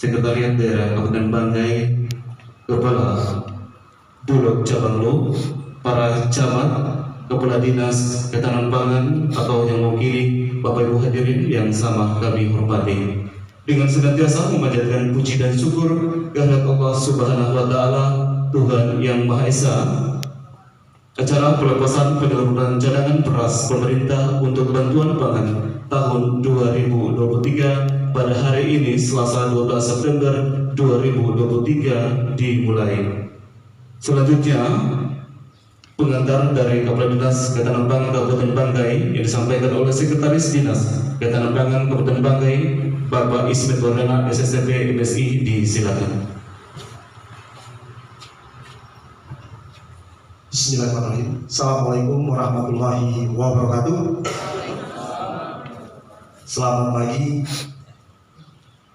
Sekretariat Daerah Kabupaten Banggai, Kepala Bulog Cabang Lo, para camat, Kepala Dinas Ketahanan Pangan atau yang mewakili Bapak Ibu hadirin yang sama kami hormati. Dengan senantiasa memanjatkan puji dan syukur kehadirat Allah Subhanahu wa Ta'ala, Tuhan yang Maha Esa, acara pelepasan penyaluran cadangan beras pemerintah untuk bantuan pangan tahun 2023 pada hari ini Selasa 12 September 2023 dimulai. Selanjutnya pengantar dari Kepala Dinas Ketahanan Pangan Kabupaten Banggai yang disampaikan oleh Sekretaris Dinas Ketahanan Pangan Kabupaten Banggai, Bapak Ismet Wardana SSTP MSI, disilakan. Bismillahirrahmanirrahim. Assalamualaikum warahmatullahi wabarakatuh. Selamat pagi,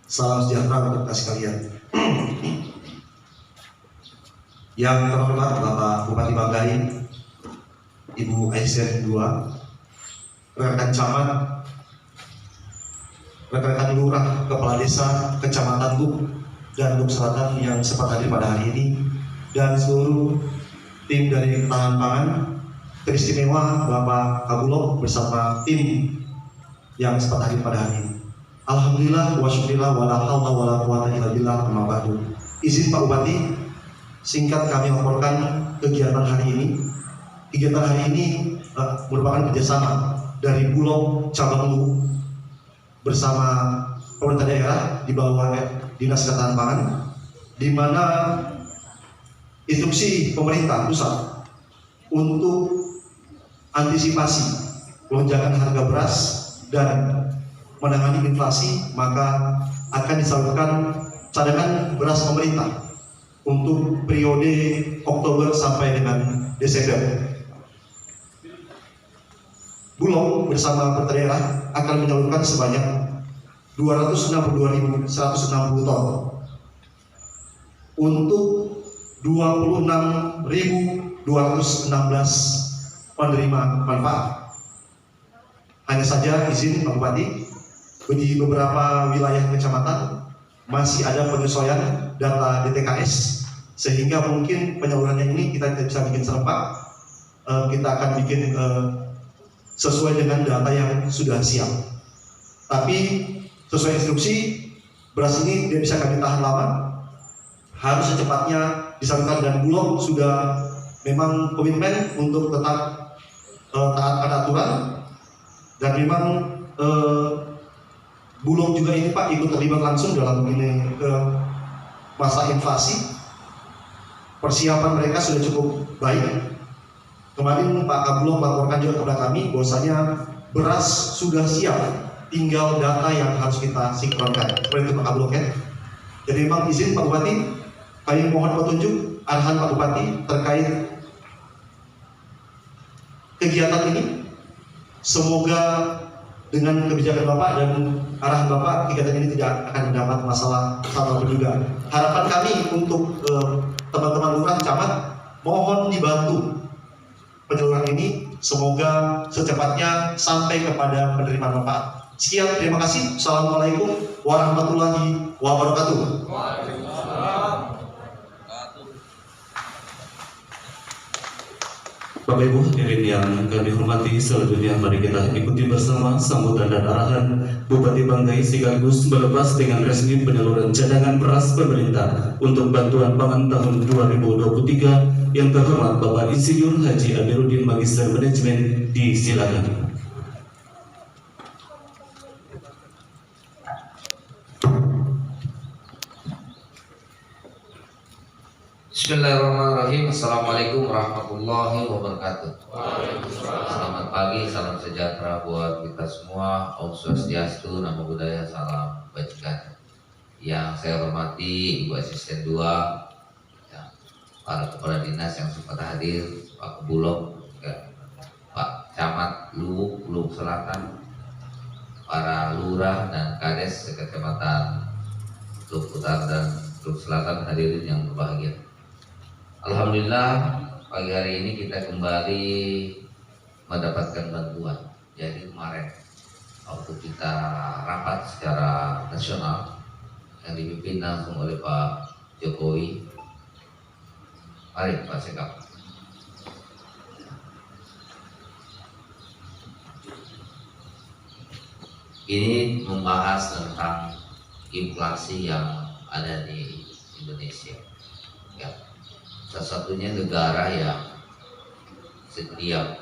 salam sejahtera untuk kita sekalian. Yang terhormat Bapak Bupati Banggai, Ibu Aisyah II, rekan camat, rekan-rekan lurah, kepala desa, kecamatan Luk dan Luk Selatan yang sempat hadir pada hari ini, dan seluruh tim dari Ketahanan Pangan, teristimewa Bapak Kabulok bersama tim yang sempat hadir pada hari ini. Alhamdulillah wa syukurillah wa la haula wa la quwata illa billah, amma ba'du. Izin Pak Bupati, singkat kami laporkan kegiatan hari ini. Kegiatan hari ini merupakan kerjasama dari Bulog Cabang Lu bersama pemerintah daerah di bawah Dinas Ketahanan Pangan, di mana instruksi pemerintah pusat untuk antisipasi lonjakan harga beras dan menangani inflasi, maka akan disalurkan cadangan beras pemerintah untuk periode Oktober sampai dengan Desember. Bulog bersama pemerintah daerah akan menyalurkan sebanyak 262.160 ton untuk 26.216 penerima manfaat. Hanya saja izin Pak Bupati, di beberapa wilayah kecamatan masih ada penyesuaian data DTKS, sehingga mungkin penyalurannya ini kita tidak bisa bikin serempak. Kita akan bikin sesuai dengan data yang sudah siap. Tapi sesuai instruksi, beras ini tidak bisa kami tahan lama, harus secepatnya disalurkan, dan Bulog sudah memang komitmen untuk tetap taat pada aturan, dan memang Bulog juga ini Pak ikut terlibat langsung dalam ini masa inflasi. Persiapan mereka sudah cukup baik. Kemarin Pak Kabulok melaporkan juga kepada kami bahwasanya beras sudah siap, tinggal data yang harus kita sinkronkan. Seperti itu Pak Kabulok ya. Jadi memang izin Pak Bupati, kami mohon petunjuk arahan Pak Bupati terkait kegiatan ini. Semoga dengan kebijakan Bapak dan arahan Bapak, kegiatan ini tidak akan mendapat masalah atau juga. Harapan kami untuk teman-teman lurah, camat, mohon dibantu penyaluran ini, semoga secepatnya sampai kepada penerima manfaat. Sekian, terima kasih. Assalamualaikum warahmatullahi wabarakatuh. Bapak Ibu hadirin yang kami hormati, selanjutnya mari kita ikuti bersama sambutan dan arahan Bupati Banggai sekaligus melepas dengan resmi penyaluran cadangan beras pemerintah untuk bantuan pangan tahun 2023 yang terhormat Bapak Insinyur Haji Amiruddin Magister Manajemen, disilakan. Bismillahirrahmanirrahim. Assalamualaikum warahmatullahi wabarakatuh. Selamat pagi, salam sejahtera buat kita semua. Om Swastiastu, Namo Buddhaya, salam kebajikan. Yang saya hormati Ibu Asisten 2, ya, para kepala dinas yang sempat hadir, Pak Kabulok, Pak Camat Luk Selatan, para lurah dan kades sekecamatan Luk Utara dan Luk Selatan, hadirin yang berbahagia. Alhamdulillah pagi hari ini kita kembali mendapatkan bantuan. Jadi kemarin waktu kita rapat secara nasional yang dipimpin langsung oleh Pak Jokowi. Mari Pak Sekap. Ini membahas tentang inflasi yang ada di Indonesia. Ya, satu-satunya negara yang setiap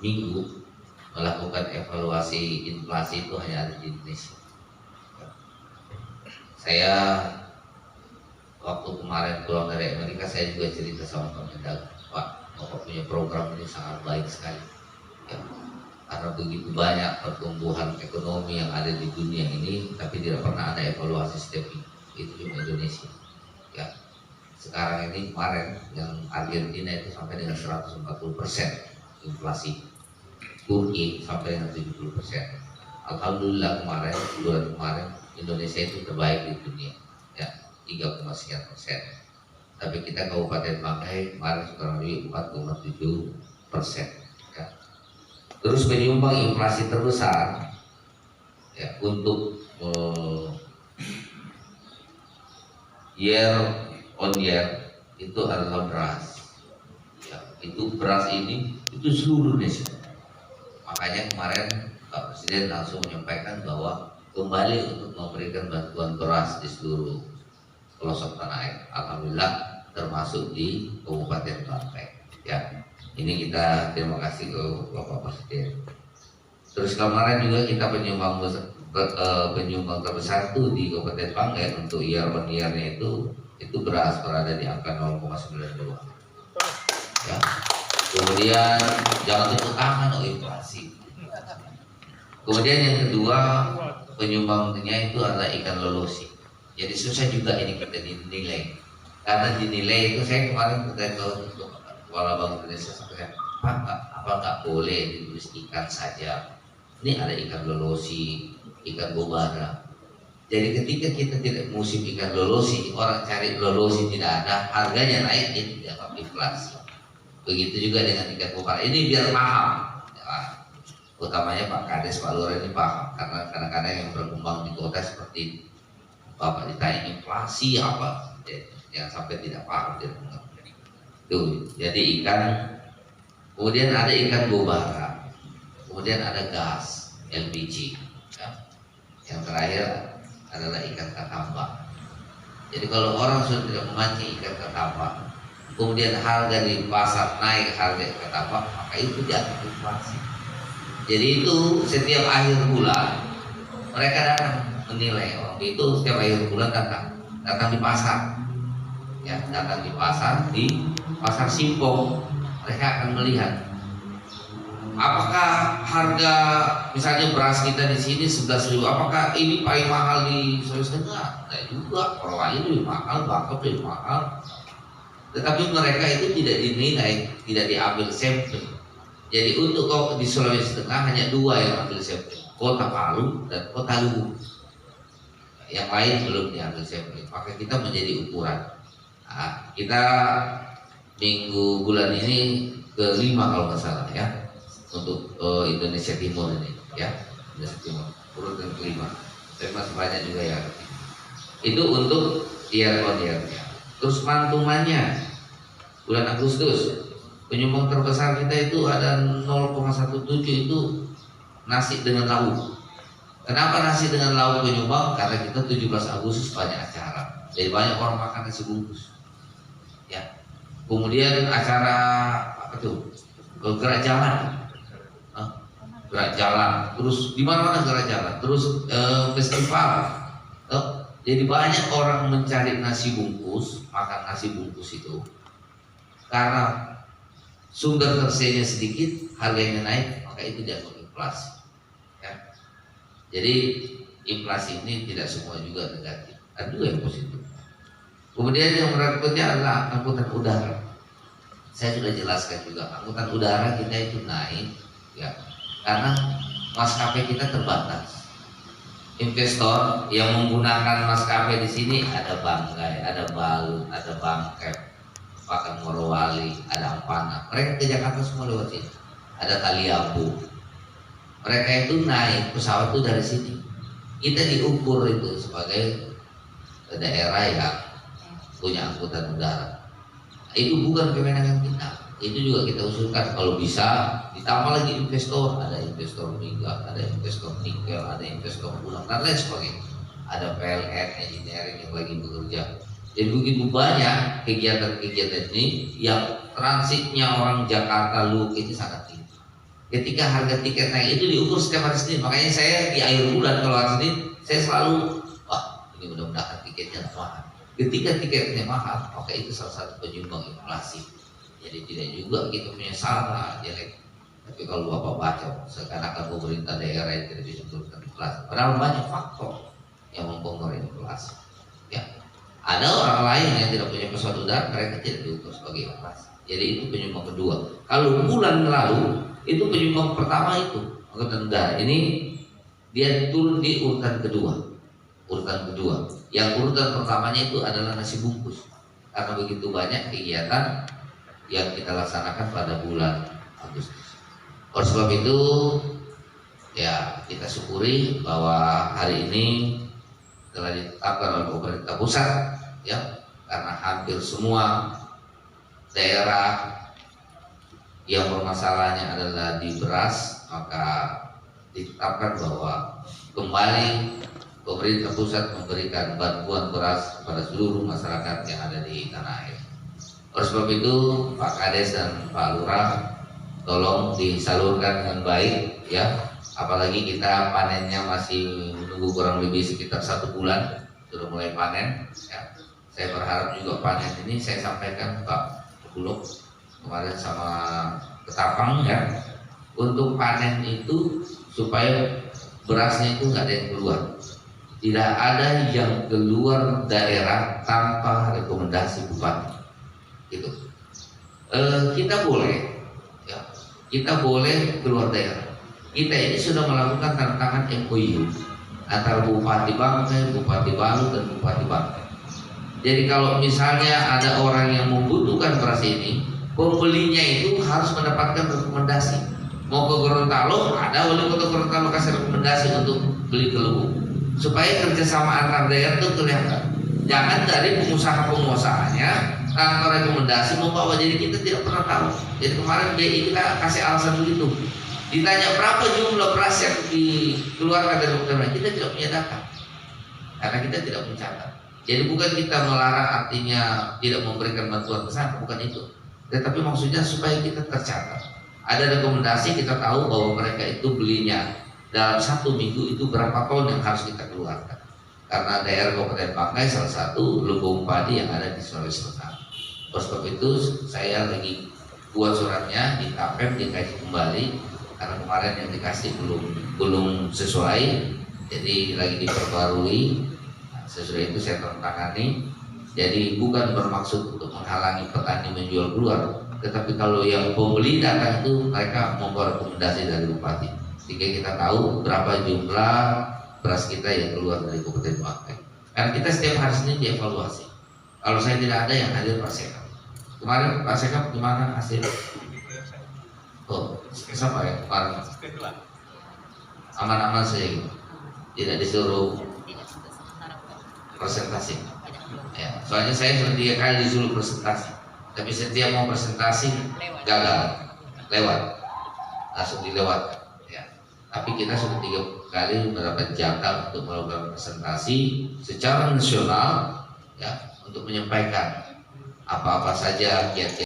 minggu melakukan evaluasi inflasi itu hanya ada di Indonesia. Ya. Saya waktu kemarin pulang dari Amerika, saya juga cerita sama Pak Mendag, Pak, Bapak punya program ini sangat baik sekali. Ya. Karena begitu banyak pertumbuhan ekonomi yang ada di dunia ini, tapi tidak pernah ada evaluasi setiap minggu. Itu cuma Indonesia. Ya, sekarang ini kemarin yang Argentina itu sampai dengan 140% inflasi, Turki sampai dengan 70%. Alhamdulillah bulan kemarin Indonesia itu terbaik di dunia, ya 3,sekian persen. Tapi kita Kabupaten Bangkai kemarin kurang lebih 4,7%. Terus penyumbang inflasi terbesar ya untuk year on year itu adalah beras. Ya, itu beras ini itu seluruh Indonesia. Makanya kemarin Pak Presiden langsung menyampaikan bahwa kembali untuk memberikan bantuan beras di seluruh pelosok tanah air. Alhamdulillah termasuk di Kabupaten Bangkai. Ya. Ini kita terima kasih ke Bapak Presiden. Terus kemarin juga kita penyumbang terbesar itu di Kabupaten Bangkai untuk year on year-nya itu beras berada di angka 0,92. Ya. Kemudian jangan tepuk tangan inflasi. Kemudian yang kedua penyumbangnya itu adalah ikan lolosi. Jadi susah juga ini kita dinilai. Karena dinilai itu saya kemarin bertanya ke Kepala Bank Indonesia sampai Pak, apa nggak boleh ditulis ikan saja? Ini ada ikan lolosi, ikan bobara. Jadi ketika kita tidak musim ikan lolosi, orang cari lolosi tidak ada, harganya naik, ini dianggap inflasi. Begitu juga dengan ikan bobara. Ini biar paham. Ya, utamanya Pak Kades, Pak Lurah ini paham. Karena kadang-kadang yang berkembang di kota seperti ini. Bapak ditanya inflasi apa? Jangan sampai tidak paham. Tuh, jadi ikan, kemudian ada ikan bobara, kemudian ada gas LPG, ya. Yang terakhir adalah ikan kakamba. Jadi kalau orang sudah tidak memancing ikan kakamba, kemudian harga di pasar naik harga kakamba, maka itu jatuh inflasi. Jadi itu setiap akhir bulan mereka datang menilai orang itu setiap akhir bulan datang di pasar, ya datang di pasar Simpong, mereka akan melihat apakah harga misalnya beras kita di sini 11.000, apakah ini paling mahal di Sulawesi Tengah? Tidak juga, orang lain lebih mahal, Bangka lebih mahal. Tetapi mereka itu tidak dinilai, tidak diambil sampel. Jadi untuk di Sulawesi Tengah hanya dua yang ambil sampel, Kota Palu dan Kota Luwu. Yang lain belum diambil sampel. Maka kita menjadi ukuran. Nah, kita minggu bulan ini ke-5 kalau nggak salah ya untuk Indonesia Timur ini ya, Indonesia Timur urutan ke-5, tapi masih banyak juga ya. Itu untuk year on year. Terus mantumannya bulan Agustus penyumbang terbesar kita itu ada 0,17 itu nasi dengan lauk. Kenapa nasi dengan lauk penyumbang? Karena kita 17 Agustus banyak acara, jadi banyak orang makan nasi bungkus ya. Kemudian acara apa tuh? Gerak jalan. Gerak jalan. Terus di mana-mana gerak jalan. Terus festival. Jadi banyak orang mencari nasi bungkus, makan nasi bungkus itu. Karena sumber tersedia sedikit, harganya naik, maka itu jatuh inflasi. Ya. Jadi inflasi ini tidak semua juga negatif, ada juga yang positif. Kemudian yang berikutnya adalah angkutan udara. Saya sudah jelaskan juga, angkutan udara kita itu naik, ya, karena maskapai kita terbatas. Investor yang menggunakan maskapai di sini ada Bangkai, ada Balut, ada Bangkep, bahkan Morowali, ada Ampana. Mereka ke Jakarta semua lewat sini. Ada Taliabu. Mereka itu naik pesawat itu dari sini. Kita diukur itu sebagai daerah yang punya angkutan udara. Itu bukan kewenangan kita. Itu juga kita usulkan kalau bisa ditambah lagi investor, ada investor minyak, ada investor nikel, ada investor ulang dan lain sebagainya. Ada PLN engineering yang lagi bekerja. Jadi begitu banyak kegiatan-kegiatan ini yang transitnya orang Jakarta Look itu sangat tinggi. Ketika harga tiket naik itu diukur setiap hari Senin. Makanya saya di akhir bulan kalau hari Senin saya selalu ini mudah-mudahan tiketnya mahal. Ketika tiketnya mahal, maka itu salah satu penyumbang inflasi. Jadi tidak juga kita punya salah jelek. Tapi kalau Bapak baca seakan-akan pemerintah daerah yang tidak bisa menurunkan inflasi. Padahal banyak faktor yang mempengaruhi inflasi. Ya. Ada orang lain yang tidak punya pesawat udara, mereka tidak diukur sebagai inflasi. Jadi itu penyumbang kedua. Kalau bulan lalu itu penyumbang pertama itu angkutan udara. Ini dia turun di urutan kedua. Urutan kedua. Yang urutan pertamanya itu adalah nasi bungkus. Karena begitu banyak kegiatan yang kita laksanakan pada bulan Agustus. Oleh sebab itu, ya kita syukuri bahwa hari ini telah ditetapkan oleh pemerintah pusat, ya, karena hampir semua daerah yang bermasalahnya adalah di beras, maka ditetapkan bahwa kembali pemerintah pusat memberikan bantuan beras kepada seluruh masyarakat yang ada di tanah air. Oleh sebab itu, Pak Kades dan Pak Lurah tolong disalurkan dengan baik, ya. Apalagi kita panennya masih menunggu kurang lebih sekitar 1 bulan sudah mulai panen. Ya. Saya berharap juga panen ini saya sampaikan Pak Bulog kemarin sama Ketapang, ya, untuk panen itu supaya berasnya itu nggak ada yang keluar. Tidak ada yang keluar daerah tanpa rekomendasi bupati. Gitu. Kita boleh, ya, kita boleh keluar daerah. Kita ini sudah melakukan tanda tangan MOU antara Bupati Bangkai, Bupati Balu, dan Bupati Bangkai. Jadi kalau misalnya ada orang yang membutuhkan beras ini, pembelinya itu harus mendapatkan rekomendasi. Mau ke Gorontalo, ada wali kota Gorontalo kasih rekomendasi untuk beli ke Luwu, supaya kerjasama antar daerah itu kelihatan. Jangan dari pengusaha-pengusahanya tanpa rekomendasi membawa, jadi kita tidak pernah tahu. Jadi kemarin BI kita kasih alasan begitu. Ditanya berapa jumlah beras yang dikeluarkan dari Bupati, kita tidak punya data karena kita tidak mencatat. Jadi bukan kita melarang artinya tidak memberikan bantuan ke sana, bukan itu. Tetapi maksudnya supaya kita tercatat. Ada rekomendasi, kita tahu bahwa mereka itu belinya dalam 1 minggu itu berapa ton yang harus kita keluarkan. Karena daerah Kabupaten Bangkai salah satu lumbung padi yang ada di Sulawesi Selatan. Oleh sebab itu saya lagi buat suratnya di KPM dikaji kembali. Karena kemarin yang dikasih belum sesuai, jadi lagi diperbarui. Sesudah itu saya tangani. Jadi bukan bermaksud untuk menghalangi petani menjual keluar, tetapi kalau yang pembeli datang itu mereka membawa rekomendasi dari bupati, sehingga kita tahu berapa jumlah beras kita yang keluar dari Kabupaten Bangkai. Karena kita setiap hari Senin dievaluasi. Kalau saya tidak ada yang hadir Pak Sekap. Kemarin Pak Sekap gimana hasil? Oh, siapa ya? Aman-aman saja, tidak disuruh presentasi. Ya, soalnya saya sudah 3 kali disuruh presentasi, tapi setiap mau presentasi gagal, lewat, langsung dilewat. Ya. Tapi kita sudah 3 kali mendapat jatah untuk melakukan presentasi secara nasional, ya, untuk menyampaikan apa-apa saja kiat-kiat